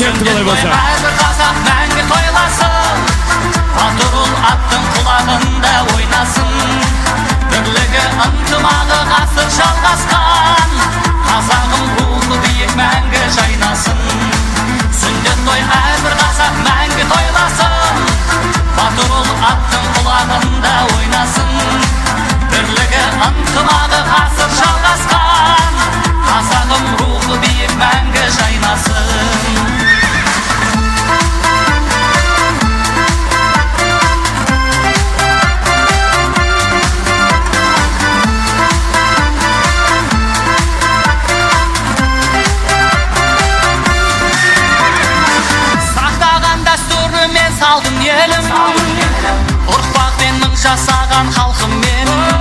кетті былай болса. Әрбір қазақ мәңгі тойласын, батыр ұл аттың құлағында ойнасын. Бірлігі ынтымағы ғасыр жалғасқан, қазағым рухы биік мәңгі жайнасын. Сүндет той әрбір қазақ мәңгі тойласын, батыр ұл аттың құлағында ойнасын. Бірлігі ынтымағы ғасыр жалғасқан, қазағым рухы биік мәңгі жайнасын. Салдым елім, ұрпақ менің жасаған халқым менің.